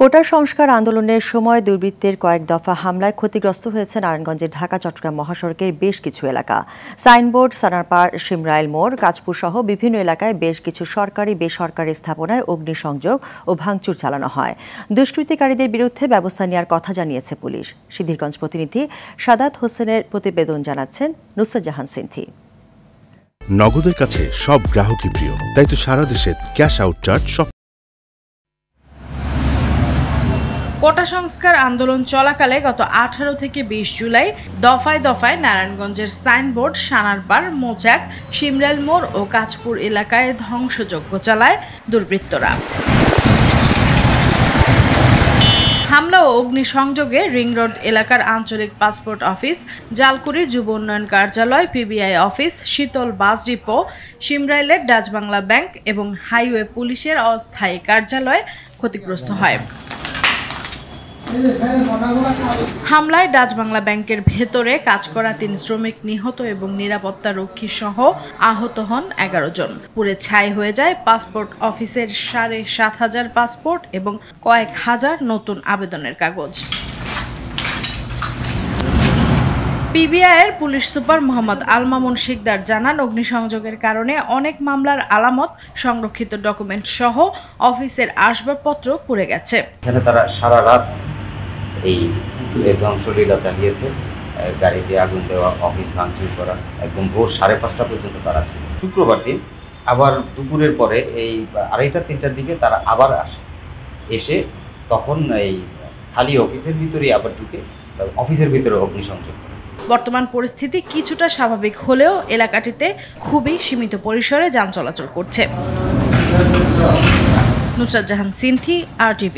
কোটা সংস্কার আন্দোলনের সময় দুর্বৃত্তের কয়েক দফা হামলায় ক্ষতিগ্রস্ত হয়েছে নারায়ণগঞ্জের ঢাকা-চট্টগ্রাম মহাসড়কের বেশ কিছু এলাকা। সাইনবোর্ড, সানারপাড়, শিমরাইল মোড়, কাঁচপুর সহ বিভিন্ন এলাকায় বেশ কিছু সরকারি বেসরকারি স্থাপনায় অগ্নিসংযোগ ও ভাঙচুর চালানো হয়। দুষ্কৃতিকারীদের বিরুদ্ধে ব্যবস্থা নেওয়ার কথা জানিয়েছে পুলিশ। সিদ্ধিরগঞ্জ প্রতিনিধি সাদাত হোসেনের প্রতিবেদন জানাচ্ছেন নুসরাত জাহান সিনথি। নগদের কাছে সব গ্রাহকই প্রিয়, তাই তো সারা দেশে ক্যাশ আউট চার্জ সব। কোটা সংস্কার আন্দোলন চলাকালে গত 18 থেকে 20 জুলাই দফায় দফায় নারায়ণগঞ্জের সাইনবোর্ড, সানারপাড়, মোচাক, শিমরাইল মোড় ও কাঁচপুর এলাকায় ধ্বংসযজ্ঞ চালায় দুর্বৃত্তরা। হামলা ও অগ্নিসংযোগে রিং রোড এলাকার আঞ্চলিক পাসপোর্ট অফিস, জালকুড়ির যুব উন্নয়ন কার্যালয়, PBI office, Shital bus depot, শিমরাইলের ডাচ বাংলা ব্যাংক এবং হাইওয়ে পুলিশের অস্থায়ী কার্যালয় ক্ষতিগ্রস্ত হয়। হামলায় ডাচ বাংলা ব্যাংকের ভেতরে কাজ করা 3 শ্রমিক নিহত এবং নিরাপত্তা রক্ষী সহ আহত হন 11 জন। পুড়ে ছাই হয়ে যায় পাসপোর্ট অফিসের 7,500 পাসপোর্ট এবং কয়েক হাজার নতুন আবেদনের কাগজ। পিবিআইয়ের পুলিশ সুপার মোহাম্মদ আল মামুন শিকদার জানান, অগ্নিসংযোগের কারণে অনেক মামলার আলামত, সংরক্ষিত ডকুমেন্ট সহ অফিসের আসবাবপত্র পুড়ে গেছে। এখানে তারা সারা রাত এই ধ্বংসলীলা চালিয়েছে, গাড়িতে আগুন দেওয়া, অফিস ভাঙচুর করা, একদম ভোর 5:30 পর্যন্ত তারা ছিল। শুক্রবার দিন আবার দুপুরের পরে এই 2:30-3টার দিকে তারা আবার এসে তখন এই খালি অফিসের ভিতরেই আবার ঢুকে অফিসের ভিতরে অগ্নিসংযোগ করে। বর্তমান পরিস্থিতি কিছুটা স্বাভাবিক হলেও এলাকাটিতে খুবই সীমিত পরিসরে যান চলাচল করছে। নুসরাত জাহান সিনথি, RTV।